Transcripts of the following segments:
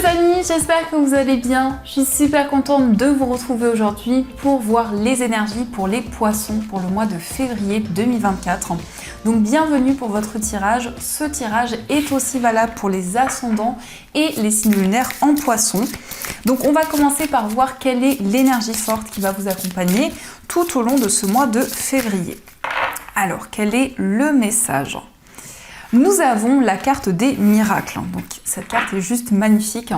les amis, j'espère que vous allez bien. Je suis super contente de vous retrouver aujourd'hui pour voir les énergies pour les poissons pour le mois de février 2024. Donc bienvenue pour votre tirage. Ce tirage est aussi valable pour les ascendants et les signes lunaires en poisson. Donc on va commencer par voir quelle est l'énergie forte qui va vous accompagner tout au long de ce mois de février. Alors, quel est le message ? Nous avons la carte des miracles. Donc cette carte est juste magnifique.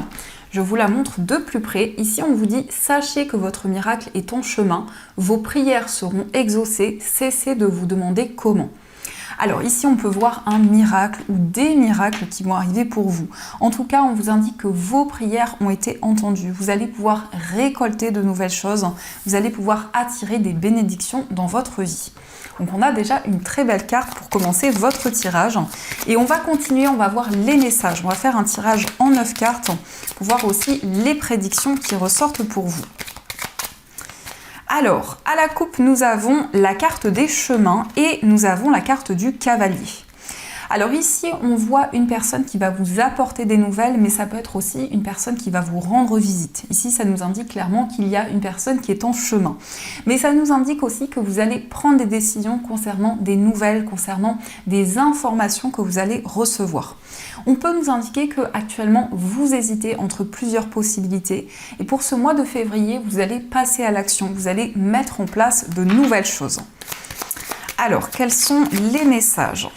Je vous la montre de plus près. Ici, on vous dit « Sachez que votre miracle est en chemin. Vos prières seront exaucées. Cessez de vous demander comment. » Alors ici, on peut voir un miracle ou des miracles qui vont arriver pour vous. En tout cas, on vous indique que vos prières ont été entendues. Vous allez pouvoir récolter de nouvelles choses. Vous allez pouvoir attirer des bénédictions dans votre vie. Donc on a déjà une très belle carte pour commencer votre tirage. Et on va continuer, on va voir les messages. On va faire un tirage en 9 cartes pour voir aussi les prédictions qui ressortent pour vous. Alors, à la coupe, nous avons la carte des chemins et nous avons la carte du cavalier. Alors ici, on voit une personne qui va vous apporter des nouvelles, mais ça peut être aussi une personne qui va vous rendre visite. Ici, ça nous indique clairement qu'il y a une personne qui est en chemin. Mais ça nous indique aussi que vous allez prendre des décisions concernant des nouvelles, concernant des informations que vous allez recevoir. On peut nous indiquer que actuellement vous hésitez entre plusieurs possibilités. Et pour ce mois de février, vous allez passer à l'action. Vous allez mettre en place de nouvelles choses. Alors, quels sont les messages ?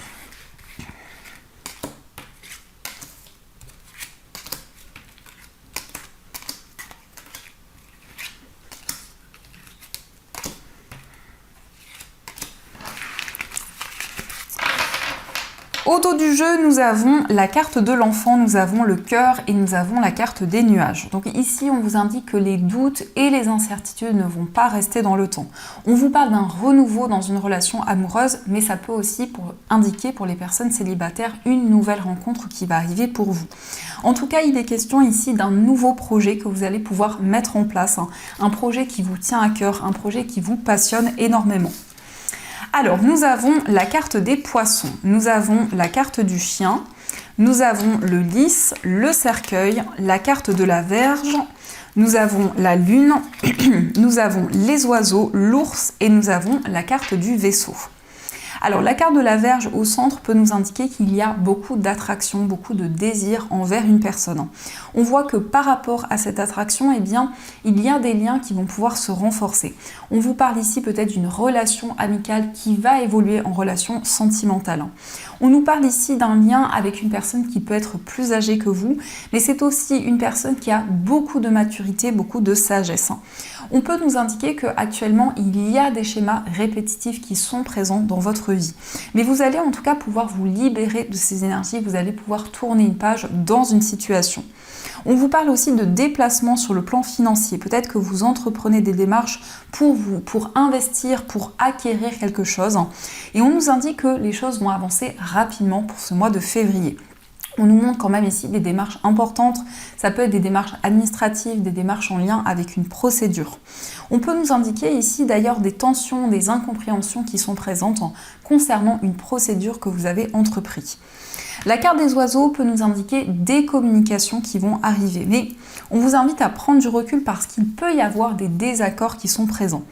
Au dos du jeu, nous avons la carte de l'enfant, nous avons le cœur et nous avons la carte des nuages. Donc ici, on vous indique que les doutes et les incertitudes ne vont pas rester dans le temps. On vous parle d'un renouveau dans une relation amoureuse, mais ça peut aussi indiquer pour les personnes célibataires une nouvelle rencontre qui va arriver pour vous. En tout cas, il est question ici d'un nouveau projet que vous allez pouvoir mettre en place, un projet qui vous tient à cœur, un projet qui vous passionne énormément. Alors, nous avons la carte des poissons, nous avons la carte du chien, nous avons le lys, le cercueil, la carte de la Vierge, nous avons la lune, nous avons les oiseaux, l'ours et nous avons la carte du vaisseau. Alors, la carte de la Vierge au centre peut nous indiquer qu'il y a beaucoup d'attraction, beaucoup de désir envers une personne. On voit que par rapport à cette attraction, eh bien, il y a des liens qui vont pouvoir se renforcer. On vous parle ici peut-être d'une relation amicale qui va évoluer en relation sentimentale. On nous parle ici d'un lien avec une personne qui peut être plus âgée que vous, mais c'est aussi une personne qui a beaucoup de maturité, beaucoup de sagesse. On peut nous indiquer qu'actuellement, il y a des schémas répétitifs qui sont présents dans votre vie. Mais vous allez en tout cas pouvoir vous libérer de ces énergies, vous allez pouvoir tourner une page dans une situation. On vous parle aussi de déplacement sur le plan financier. Peut-être que vous entreprenez des démarches pour investir, pour acquérir quelque chose. Et on nous indique que les choses vont avancer rapidement pour ce mois de février. On nous montre quand même ici des démarches importantes. Ça peut être des démarches administratives, des démarches en lien avec une procédure. On peut nous indiquer ici d'ailleurs des tensions, des incompréhensions qui sont présentes concernant une procédure que vous avez entreprise. La carte des oiseaux peut nous indiquer des communications qui vont arriver. Mais on vous invite à prendre du recul parce qu'il peut y avoir des désaccords qui sont présents.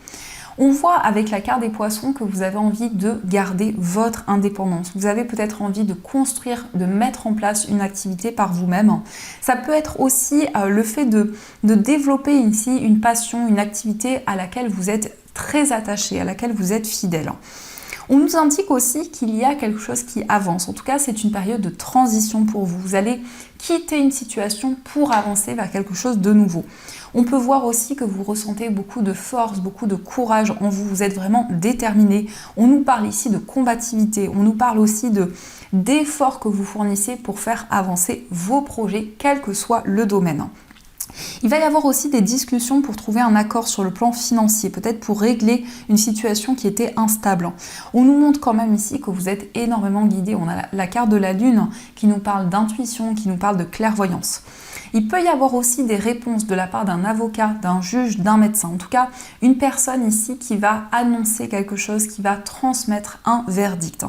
On voit avec la carte des poissons que vous avez envie de garder votre indépendance. Vous avez peut-être envie de construire, de mettre en place une activité par vous-même. Ça peut être aussi le fait de développer ici une passion, une activité à laquelle vous êtes très attaché, à laquelle vous êtes fidèle. On nous indique aussi qu'il y a quelque chose qui avance. En tout cas, c'est une période de transition pour vous. Vous allez quitter une situation pour avancer vers quelque chose de nouveau. On peut voir aussi que vous ressentez beaucoup de force, beaucoup de courage en vous. Vous êtes vraiment déterminé. On nous parle ici de combativité. On nous parle aussi d'efforts que vous fournissez pour faire avancer vos projets, quel que soit le domaine. Il va y avoir aussi des discussions pour trouver un accord sur le plan financier, peut-être pour régler une situation qui était instable. On nous montre quand même ici que vous êtes énormément guidé. On a la carte de la lune qui nous parle d'intuition, qui nous parle de clairvoyance. Il peut y avoir aussi des réponses de la part d'un avocat, d'un juge, d'un médecin. En tout cas, une personne ici qui va annoncer quelque chose, qui va transmettre un verdict.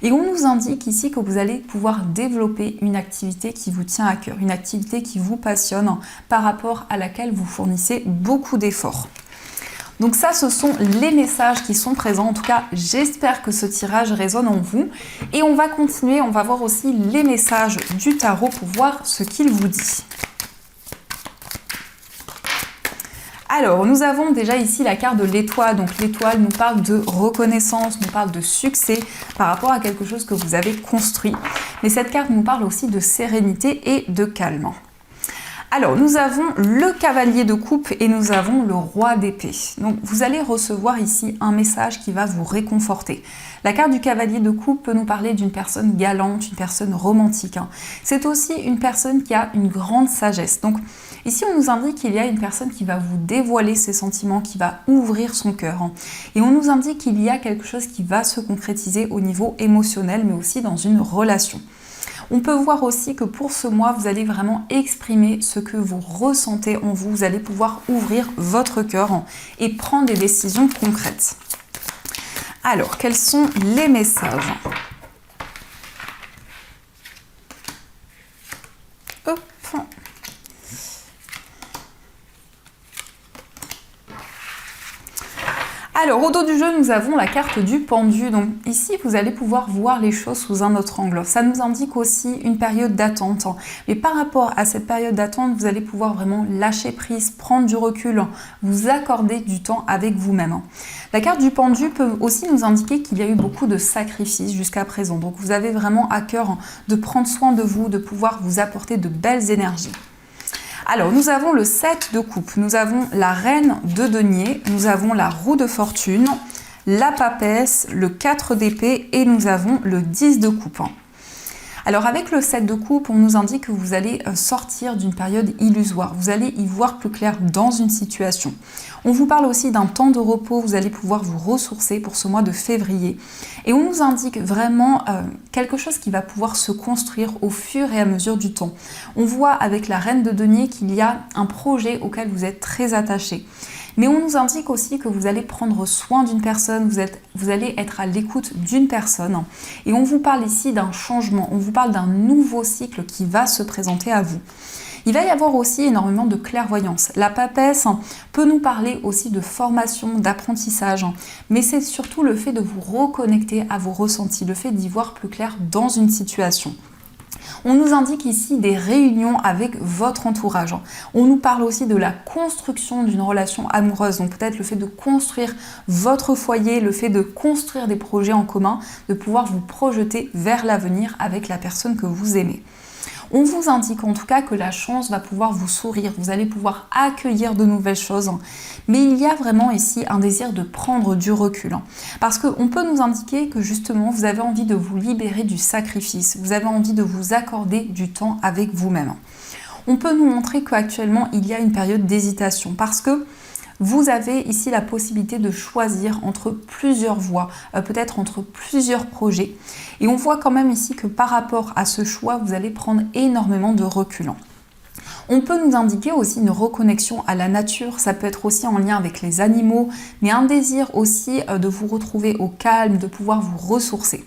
Et on nous indique ici que vous allez pouvoir développer une activité qui vous tient à cœur, une activité qui vous passionne, par rapport à laquelle vous fournissez beaucoup d'efforts. Donc ça, ce sont les messages qui sont présents. En tout cas, j'espère que ce tirage résonne en vous. Et on va continuer, on va voir aussi les messages du tarot pour voir ce qu'il vous dit. Alors, nous avons déjà ici la carte de l'étoile. Donc l'étoile nous parle de reconnaissance, nous parle de succès par rapport à quelque chose que vous avez construit. Mais cette carte nous parle aussi de sérénité et de calme. Alors, nous avons le cavalier de coupe et nous avons le roi d'épée. Donc, vous allez recevoir ici un message qui va vous réconforter. La carte du cavalier de coupe peut nous parler d'une personne galante, une personne romantique. C'est aussi une personne qui a une grande sagesse. Donc, ici, on nous indique qu'il y a une personne qui va vous dévoiler ses sentiments, qui va ouvrir son cœur. Et on nous indique qu'il y a quelque chose qui va se concrétiser au niveau émotionnel, mais aussi dans une relation. On peut voir aussi que pour ce mois, vous allez vraiment exprimer ce que vous ressentez en vous. Vous allez pouvoir ouvrir votre cœur et prendre des décisions concrètes. Alors, quels sont les messages ? Hop. Alors, au dos du jeu, nous avons la carte du pendu. Donc ici, vous allez pouvoir voir les choses sous un autre angle. Ça nous indique aussi une période d'attente. Mais par rapport à cette période d'attente, vous allez pouvoir vraiment lâcher prise, prendre du recul, vous accorder du temps avec vous-même. La carte du pendu peut aussi nous indiquer qu'il y a eu beaucoup de sacrifices jusqu'à présent. Donc vous avez vraiment à cœur de prendre soin de vous, de pouvoir vous apporter de belles énergies. Alors, nous avons le 7 de coupe, nous avons la reine de denier, nous avons la roue de fortune, la papesse, le 4 d'épée et nous avons le 10 de coupe. Alors, avec le 7 de coupe, on nous indique que vous allez sortir d'une période illusoire. Vous allez y voir plus clair dans une situation. On vous parle aussi d'un temps de repos. Vous allez pouvoir vous ressourcer pour ce mois de février. Et on nous indique vraiment quelque chose qui va pouvoir se construire au fur et à mesure du temps. On voit avec la reine de denier qu'il y a un projet auquel vous êtes très attaché. Mais on nous indique aussi que vous allez prendre soin d'une personne, vous allez être à l'écoute d'une personne. Et on vous parle ici d'un changement, on vous parle d'un nouveau cycle qui va se présenter à vous. Il va y avoir aussi énormément de clairvoyance. La papesse peut nous parler aussi de formation, d'apprentissage, mais c'est surtout le fait de vous reconnecter à vos ressentis, le fait d'y voir plus clair dans une situation. On nous indique ici des réunions avec votre entourage. On nous parle aussi de la construction d'une relation amoureuse. Donc peut-être le fait de construire votre foyer, le fait de construire des projets en commun, de pouvoir vous projeter vers l'avenir avec la personne que vous aimez. On vous indique en tout cas que la chance va pouvoir vous sourire, vous allez pouvoir accueillir de nouvelles choses. Mais il y a vraiment ici un désir de prendre du recul. Parce qu'on peut nous indiquer que justement vous avez envie de vous libérer du sacrifice, vous avez envie de vous accorder du temps avec vous-même. On peut nous montrer qu'actuellement il y a une période d'hésitation parce que vous avez ici la possibilité de choisir entre plusieurs voies, peut-être entre plusieurs projets. Et on voit quand même ici que par rapport à ce choix, vous allez prendre énormément de recul. On peut nous indiquer aussi une reconnexion à la nature, ça peut être aussi en lien avec les animaux, mais un désir aussi de vous retrouver au calme, de pouvoir vous ressourcer.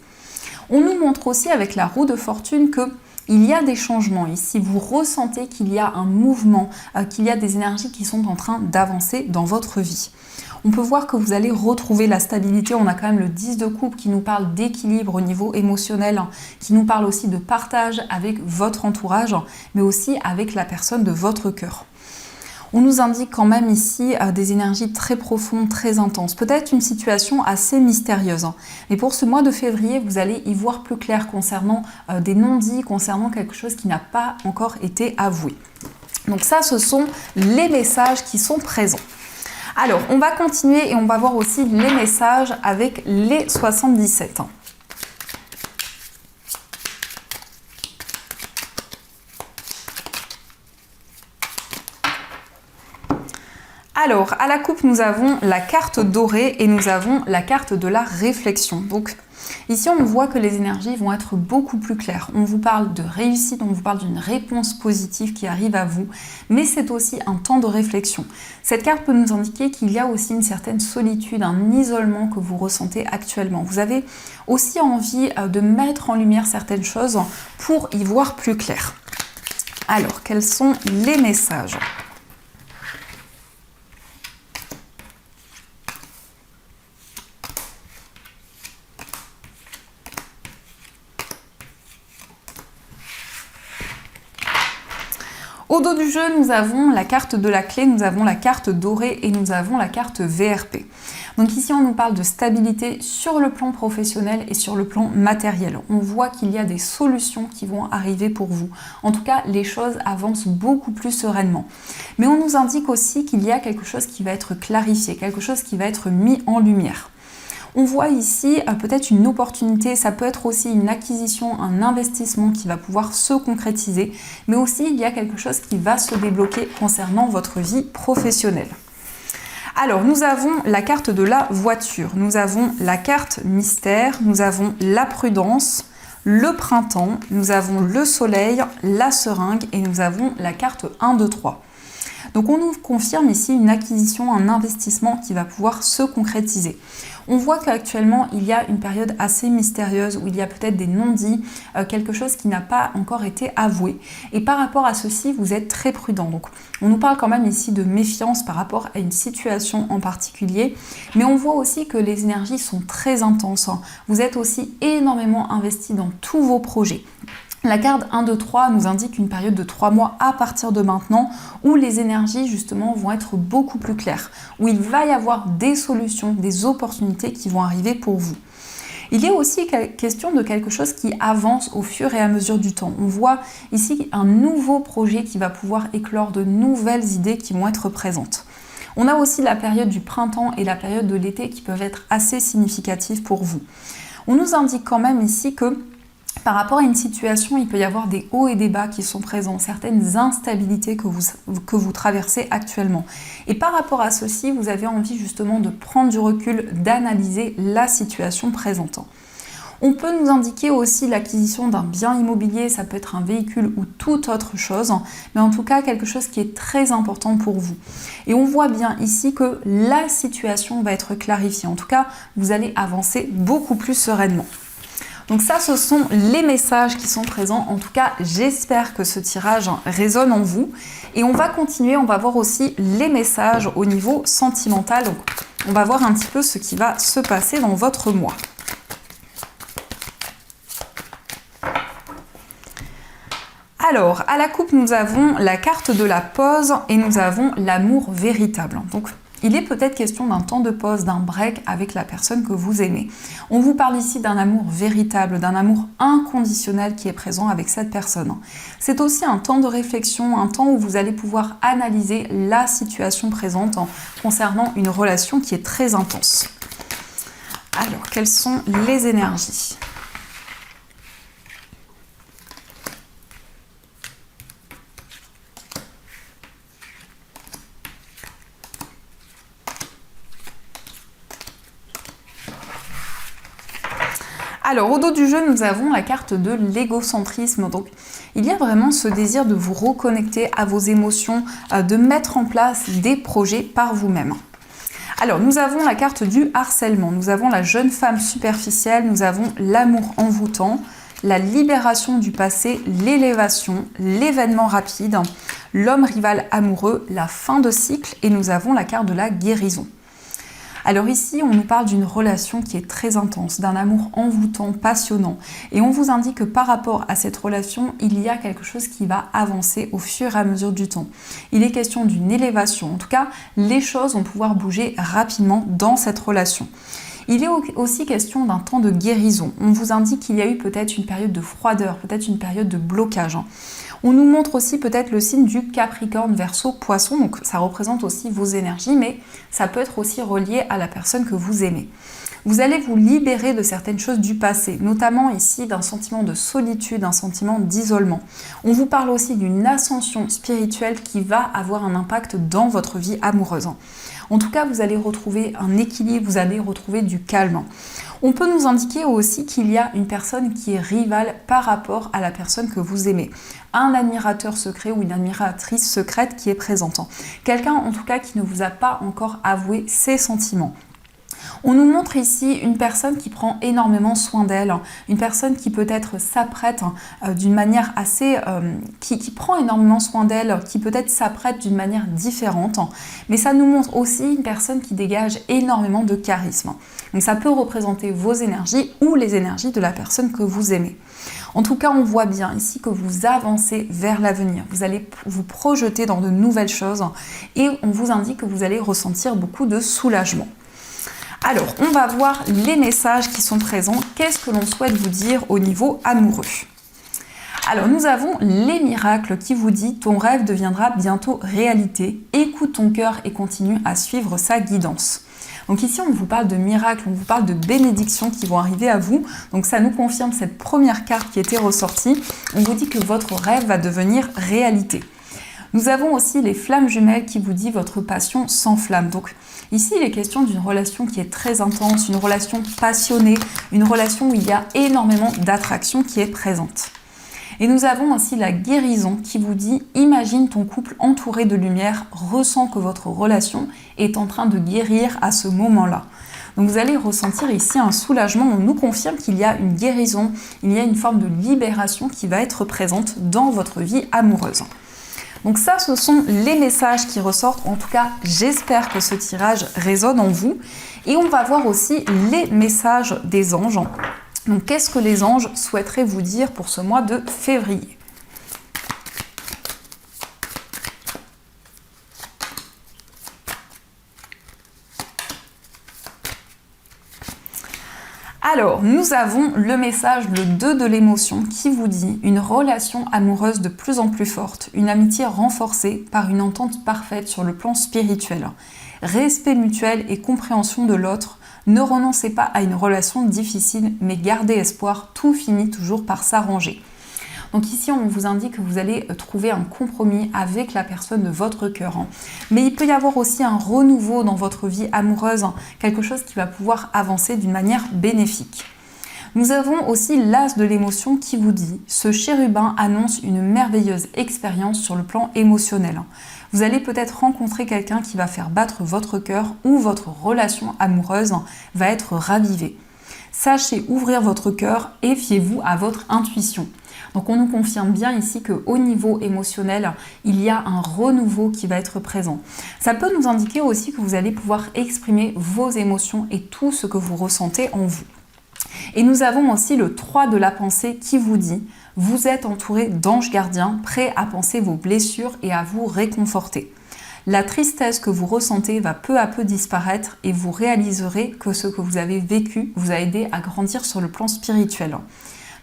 On nous montre aussi avec la roue de fortune que il y a des changements ici, vous ressentez qu'il y a un mouvement, qu'il y a des énergies qui sont en train d'avancer dans votre vie. On peut voir que vous allez retrouver la stabilité, on a quand même le 10 de coupe qui nous parle d'équilibre au niveau émotionnel, qui nous parle aussi de partage avec votre entourage, mais aussi avec la personne de votre cœur. On nous indique quand même ici des énergies très profondes, très intenses. Peut-être une situation assez mystérieuse. Mais pour ce mois de février, vous allez y voir plus clair concernant des non-dits, concernant quelque chose qui n'a pas encore été avoué. Donc ça, ce sont les messages qui sont présents. Alors, on va continuer et on va voir aussi les messages avec les 77. Alors, à la coupe, nous avons la carte dorée et nous avons la carte de la réflexion. Donc, Ici, on voit que les énergies vont être beaucoup plus claires. On vous parle de réussite, on vous parle d'une réponse positive qui arrive à vous, mais c'est aussi un temps de réflexion. Cette carte peut nous indiquer qu'il y a aussi une certaine solitude, un isolement que vous ressentez actuellement. Vous avez aussi envie de mettre en lumière certaines choses pour y voir plus clair. Alors, quels sont les messages ? Au dos du jeu, nous avons la carte de la clé, nous avons la carte dorée et nous avons la carte VRP. Donc ici, on nous parle de stabilité sur le plan professionnel et sur le plan matériel. On voit qu'il y a des solutions qui vont arriver pour vous. En tout cas, les choses avancent beaucoup plus sereinement. Mais on nous indique aussi qu'il y a quelque chose qui va être clarifié, quelque chose qui va être mis en lumière. On voit ici peut-être une opportunité, ça peut être aussi une acquisition, un investissement qui va pouvoir se concrétiser, mais aussi il y a quelque chose qui va se débloquer concernant votre vie professionnelle. Alors, nous avons la carte de la voiture, nous avons la carte mystère, nous avons la prudence, le printemps, nous avons le soleil, la seringue et nous avons la carte 1, 2, 3. Donc on nous confirme ici une acquisition, un investissement qui va pouvoir se concrétiser. On voit qu'actuellement il y a une période assez mystérieuse où il y a peut-être des non-dits, quelque chose qui n'a pas encore été avoué. Et par rapport à ceci, vous êtes très prudent. Donc on nous parle quand même ici de méfiance par rapport à une situation en particulier. Mais on voit aussi que les énergies sont très intenses. Vous êtes aussi énormément investi dans tous vos projets. La carte 1, 2, 3 nous indique une période de 3 mois à partir de maintenant où les énergies justement vont être beaucoup plus claires, où il va y avoir des solutions, des opportunités qui vont arriver pour vous. Il y a aussi question de quelque chose qui avance au fur et à mesure du temps. On voit ici un nouveau projet qui va pouvoir éclore de nouvelles idées qui vont être présentes. On a aussi la période du printemps et la période de l'été qui peuvent être assez significatives pour vous. On nous indique quand même ici que par rapport à une situation, il peut y avoir des hauts et des bas qui sont présents, certaines instabilités que vous traversez actuellement. Et par rapport à ceci, vous avez envie justement de prendre du recul, d'analyser la situation présente. On peut nous indiquer aussi l'acquisition d'un bien immobilier, ça peut être un véhicule ou toute autre chose, mais en tout cas quelque chose qui est très important pour vous. Et on voit bien ici que la situation va être clarifiée. En tout cas, vous allez avancer beaucoup plus sereinement. Donc ça, ce sont les messages qui sont présents. En tout cas, j'espère que ce tirage résonne en vous. Et on va continuer, on va voir aussi les messages au niveau sentimental. Donc, on va voir un petit peu ce qui va se passer dans votre mois. Alors, à la coupe, nous avons la carte de la pause et nous avons l'amour véritable. Donc, il est peut-être question d'un temps de pause, d'un break avec la personne que vous aimez. On vous parle ici d'un amour véritable, d'un amour inconditionnel qui est présent avec cette personne. C'est aussi un temps de réflexion, un temps où vous allez pouvoir analyser la situation présente concernant une relation qui est très intense. Alors, quelles sont les énergies ? Alors, au dos du jeu, nous avons la carte de l'égocentrisme. Donc, il y a vraiment ce désir de vous reconnecter à vos émotions, de mettre en place des projets par vous-même. Alors, nous avons la carte du harcèlement. Nous avons la jeune femme superficielle. Nous avons l'amour envoûtant, la libération du passé, l'élévation, l'événement rapide, l'homme rival amoureux, la fin de cycle et nous avons la carte de la guérison. Alors ici, on nous parle d'une relation qui est très intense, d'un amour envoûtant, passionnant. Et on vous indique que par rapport à cette relation, il y a quelque chose qui va avancer au fur et à mesure du temps. Il est question d'une élévation. En tout cas, les choses vont pouvoir bouger rapidement dans cette relation. Il est aussi question d'un temps de guérison. On vous indique qu'il y a eu peut-être une période de froideur, peut-être une période de blocage. On nous montre aussi peut-être le signe du Capricorne, Verseau, Poisson, donc ça représente aussi vos énergies, mais ça peut être aussi relié à la personne que vous aimez. Vous allez vous libérer de certaines choses du passé, notamment ici d'un sentiment de solitude, d'un sentiment d'isolement. On vous parle aussi d'une ascension spirituelle qui va avoir un impact dans votre vie amoureuse. En tout cas, vous allez retrouver un équilibre, vous allez retrouver du calme. On peut nous indiquer aussi qu'il y a une personne qui est rivale par rapport à la personne que vous aimez. Un admirateur secret ou une admiratrice secrète qui est présentant. Quelqu'un en tout cas qui ne vous a pas encore avoué ses sentiments. On nous montre ici une personne qui prend énormément soin d'elle, une personne qui peut-être s'apprête d'une manière assez... qui prend énormément soin d'elle, qui peut-être s'apprête d'une manière différente, mais ça nous montre aussi une personne qui dégage énormément de charisme. Donc ça peut représenter vos énergies ou les énergies de la personne que vous aimez. En tout cas, on voit bien ici que vous avancez vers l'avenir. Vous allez vous projeter dans de nouvelles choses et on vous indique que vous allez ressentir beaucoup de soulagement. Alors, on va voir les messages qui sont présents. Qu'est-ce que l'on souhaite vous dire au niveau amoureux? Alors, nous avons les miracles qui vous dit « Ton rêve deviendra bientôt réalité. Écoute ton cœur et continue à suivre sa guidance. » Donc ici, on vous parle de miracles, on vous parle de bénédictions qui vont arriver à vous. Donc ça nous confirme cette première carte qui était ressortie. On vous dit que votre rêve va devenir réalité. Nous avons aussi les flammes jumelles qui vous dit votre passion s'enflamme. Donc ici, il est question d'une relation qui est très intense, une relation passionnée, une relation où il y a énormément d'attraction qui est présente. Et nous avons aussi la guérison qui vous dit « Imagine ton couple entouré de lumière, ressens que votre relation est en train de guérir à ce moment-là. » Donc vous allez ressentir ici un soulagement. On nous confirme qu'il y a une guérison, il y a une forme de libération qui va être présente dans votre vie amoureuse. Donc ça, ce sont les messages qui ressortent. En tout cas, j'espère que ce tirage résonne en vous. Et on va voir aussi les messages des anges. Donc qu'est-ce que les anges souhaiteraient vous dire pour ce mois de février? Alors, nous avons le message, le 2 de l'émotion, qui vous dit une relation amoureuse de plus en plus forte, une amitié renforcée par une entente parfaite sur le plan spirituel, respect mutuel et compréhension de l'autre. Ne renoncez pas à une relation difficile, mais gardez espoir, tout finit toujours par s'arranger. Donc ici, on vous indique que vous allez trouver un compromis avec la personne de votre cœur. Mais il peut y avoir aussi un renouveau dans votre vie amoureuse, quelque chose qui va pouvoir avancer d'une manière bénéfique. Nous avons aussi l'as de l'émotion qui vous dit « Ce chérubin annonce une merveilleuse expérience sur le plan émotionnel. Vous allez peut-être rencontrer quelqu'un qui va faire battre votre cœur ou votre relation amoureuse va être ravivée. Sachez ouvrir votre cœur et fiez-vous à votre intuition. » Donc on nous confirme bien ici qu'au niveau émotionnel, il y a un renouveau qui va être présent. Ça peut nous indiquer aussi que vous allez pouvoir exprimer vos émotions et tout ce que vous ressentez en vous. Et nous avons aussi le 3 de la pensée qui vous dit « Vous êtes entouré d'anges gardiens, prêts à penser vos blessures et à vous réconforter. La tristesse que vous ressentez va peu à peu disparaître et vous réaliserez que ce que vous avez vécu vous a aidé à grandir sur le plan spirituel.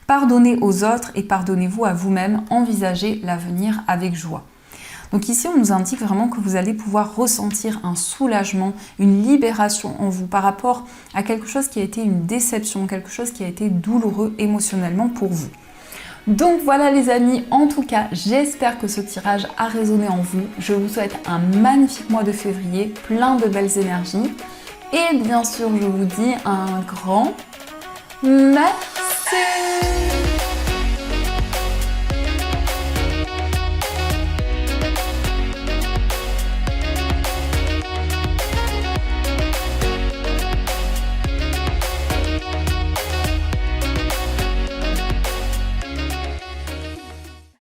Pardonnez aux autres et pardonnez-vous à vous-même, envisagez l'avenir avec joie. » Donc ici, on nous indique vraiment que vous allez pouvoir ressentir un soulagement, une libération en vous par rapport à quelque chose qui a été une déception, quelque chose qui a été douloureux émotionnellement pour vous. Donc voilà les amis, en tout cas, j'espère que ce tirage a résonné en vous. Je vous souhaite un magnifique mois de février, plein de belles énergies. Et bien sûr, je vous dis un grand merci.